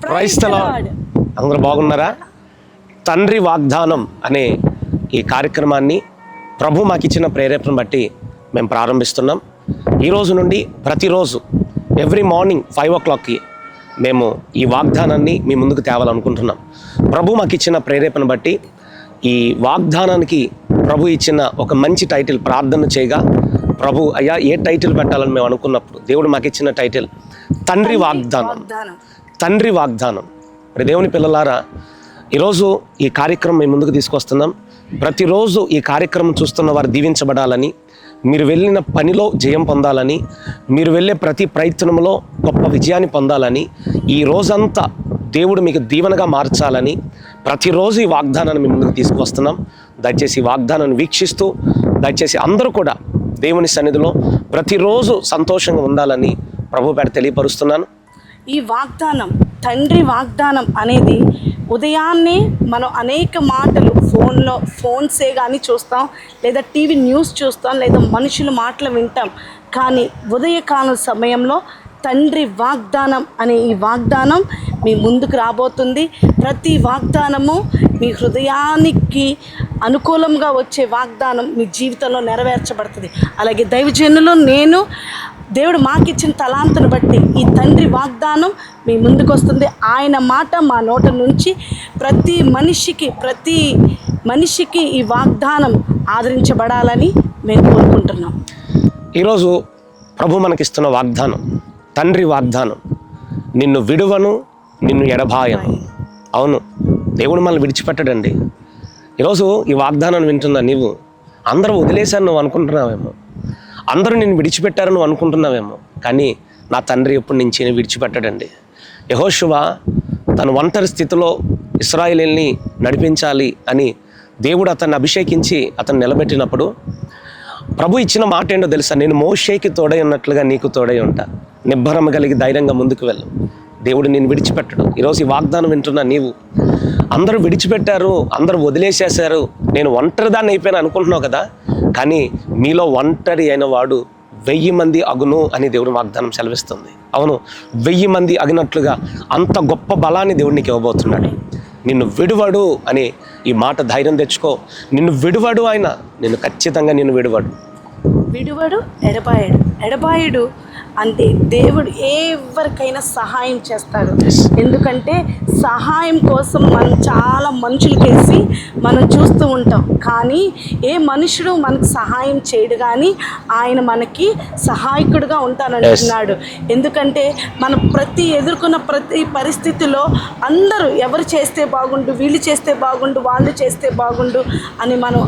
Praise the lord. అందరూ బాగున్నారా? తండ్రి వాగ్దానం అనే ఈ కార్యక్రమాన్ని ప్రభు మాకు ఇచ్చిన ప్రేరేపణ బట్టి మేము ప్రారంభిస్తున్నాం. ఈరోజు నుండి ప్రతిరోజు ఎవ్రీ మార్నింగ్ 5 o'clockకి మేము ఈ వాగ్దానాన్ని మీ ముందుకు తేవాలనుకుంటున్నాం. ప్రభు మాకు ఇచ్చిన ప్రేరేపణ బట్టి ఈ వాగ్దానానికి ప్రభు ఇచ్చిన ఒక మంచి టైటిల్ ప్రార్థన చేయగా, ప్రభు అయ్యా ఏ టైటిల్ పెట్టాలని మేము అనుకున్నప్పుడు దేవుడు మాకు ఇచ్చిన టైటిల్ తండ్రి వాగ్దానం. తండ్రి వాగ్దానం. మరి దేవుని పిల్లలారా, ఈరోజు ఈ కార్యక్రమం మేము ముందుకు తీసుకొస్తున్నాం. ప్రతిరోజు ఈ కార్యక్రమం చూస్తున్న వారు దీవించబడాలని, మీరు వెళ్ళిన పనిలో జయం పొందాలని, మీరు వెళ్ళే ప్రతి ప్రయత్నంలో గొప్ప విజయాన్ని పొందాలని, ఈ రోజంతా దేవుడు మీకు దీవెనగా మార్చాలని ప్రతిరోజు ఈ వాగ్దానాన్ని మేము ముందుకు తీసుకువస్తున్నాం. దయచేసి ఈ వాగ్దానాన్ని వీక్షిస్తూ దయచేసి అందరూ కూడా దేవుని సన్నిధిలో ప్రతిరోజు సంతోషంగా ఉండాలని ప్రభు పేర తెలియపరుస్తున్నాను. ఈ వాగ్దానం, తండ్రి వాగ్దానం అనేది ఉదయాన్నే మనం అనేక మాటలు ఫోన్సే కానీ చూస్తాం, లేదా టీవీ న్యూస్ చూస్తాం, లేదా మనుషుల మాటలు వింటాం. కానీ ఉదయకాలం సమయంలో తండ్రి వాగ్దానం అనే ఈ వాగ్దానం మీ ముందుకు రాబోతుంది. ప్రతి వాగ్దానము మీ హృదయానికి అనుకూలంగా వచ్చే వాగ్దానం మీ జీవితంలో నెరవేర్చబడుతుంది. అలాగే దైవజనులు, నేను దేవుడు మాకిచ్చిన తలాంతును బట్టి ఈ తండ్రి వాగ్దానం మీ ముందుకు వస్తుంది. ఆయన మాట మా నోట నుంచి ప్రతి మనిషికి ఈ వాగ్దానం ఆదరించబడాలని మేము కోరుకుంటున్నాం. ఈరోజు ప్రభు మనకిస్తున్న వాగ్దానం తండ్రి వాగ్దానం. నిన్ను విడువను, నిన్ను ఎడబాయను. అవును, దేవుడు మనల్ని విడిచిపెట్టడండి. ఈరోజు ఈ వాగ్దానం వింటున్నా నీవు అందరూ వదిలేశారు నువ్వు అనుకుంటున్నావేమో, అందరూ నిన్ను విడిచిపెట్టారు నువ్వు అనుకుంటున్నావేమో, కానీ నా తండ్రి ఎప్పుడు నుంచి విడిచిపెట్టాడండి. యెహోషువ తను ఒంటరి స్థితిలో ఇశ్రాయేలుని నడిపించాలి అని దేవుడు అతన్ని అభిషేకించి అతన్ని నిలబెట్టినప్పుడు ప్రభు ఇచ్చిన మాట ఏంటో తెలుసా? నేను మోషేకి తోడై ఉన్నట్లుగా నీకు తోడై ఉంటా, నిబ్బరం కలిగి ధైర్యంగా ముందుకు వెళ్ళు. దేవుడు నిన్ను విడిచిపెట్టడు. ఈరోజు ఈ వాగ్దానం వింటున్నా నీవు అందరూ విడిచిపెట్టారు, అందరూ వదిలేసేశారు, నేను ఒంటరిదాన్ని అయిపోయాను అనుకుంటున్నావు కదా, కానీ మీలో ఒంటరి అయిన వాడు 1000 మంది అగును అని దేవుడు వాగ్దానం సెలవిస్తుంది. అవును, 1000 మంది అగినట్లుగా అంత గొప్ప బలాన్ని దేవుడు నీకు ఇవ్వబోతున్నాడు. నిన్ను విడువడు అని ఈ మాట ధైర్యం తెచ్చుకో. నిన్ను విడువడు, ఆయన నిన్ను ఖచ్చితంగా నిన్ను విడువడు. విడువడు, ఎడబాయుడు అంటే దేవుడు ఎవరికైనా సహాయం చేస్తాడు. ఎందుకంటే సహాయం కోసం మనం చాలా మనుషులకేసి మనం చూస్తూ ఉంటాం, కానీ ఏ మనుషుడు మనకు సహాయం చేయడు, కానీ ఆయన మనకి సహాయకుడుగా ఉంటానంటున్నాడు. ఎందుకంటే మనం ఎదుర్కొన్న ప్రతి పరిస్థితిలో అందరూ ఎవరు చేస్తే బాగుండు, వీళ్ళు చేస్తే బాగుండు, వాళ్ళు చేస్తే బాగుండు అని మనం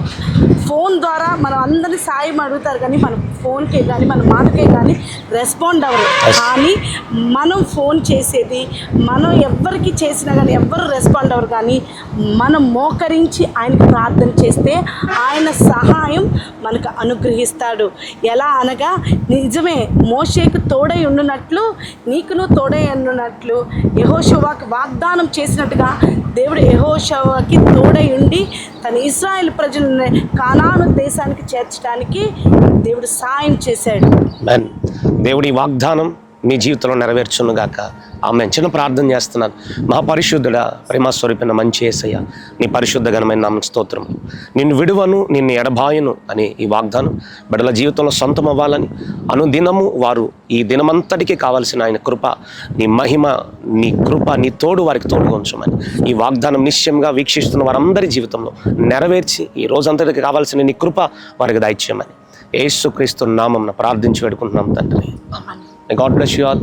ఫోన్ ద్వారా మనం అందరినీ సాయం అడుగుతారు, కానీ మన ఫోన్కే కానీ మన మాటకే కానీ రెస్పాండ్ అవ్వరు. కానీ మనం ఫోన్ చేసేది, మనం ఎవరికి చేసినా కానీ ఎవ్వరు రెస్పాండ్ అవ్వరు, కానీ మనం మోకరించి ఆయనకు ప్రార్థన చేస్తే ఆయన సహాయం మనకు అనుగ్రహిస్తాడు. ఎలా అనగా, నిజమే మోషేకు తోడై ఉండునట్లు నీకును తోడై ఉండునట్లు యెహోషువకు వాగ్దానం చేసినట్టుగా దేవుడు యెహోషువకి తోడై ఉండి తన ఇశ్రాయేలు ప్రజలను కానాను దేశానికి చేర్చడానికి దేవుడు సాయం చేశాడు. దేవుడి వాగ్దానం మీ జీవితంలో నెరవేర్చును గాక. ఆమె చిన్న ప్రార్థన చేస్తున్నాను. మహాపరిశుద్ధుడా, ప్రేమ స్వరూపిన మంచి యేసయ్య, నీ పరిశుద్ధ ఘనమైన నామమునకు స్తోత్రం. నిన్ను విడువను, నిన్ను ఎడబాయను అనే ఈ వాగ్దానం బిడ్డల జీవితంలో సొంతం అవ్వాలని, అనుదినము వారు ఈ దినమంతటికి కావాల్సిన ఆయన కృప, నీ మహిమ, నీ కృప, నీ తోడు వారికి తోడుగా ఉంచమని ఈ వాగ్దానం నిశ్చయంగా వీక్షిస్తున్న వారందరి జీవితంలో నెరవేర్చి ఈ రోజంతటికి కావాల్సిన నీ కృప వారికి దయచేయమని యేసుక్రీస్తు నామమున ప్రార్థించి వేడుకుంటున్నాం తండ్రి. God bless you all.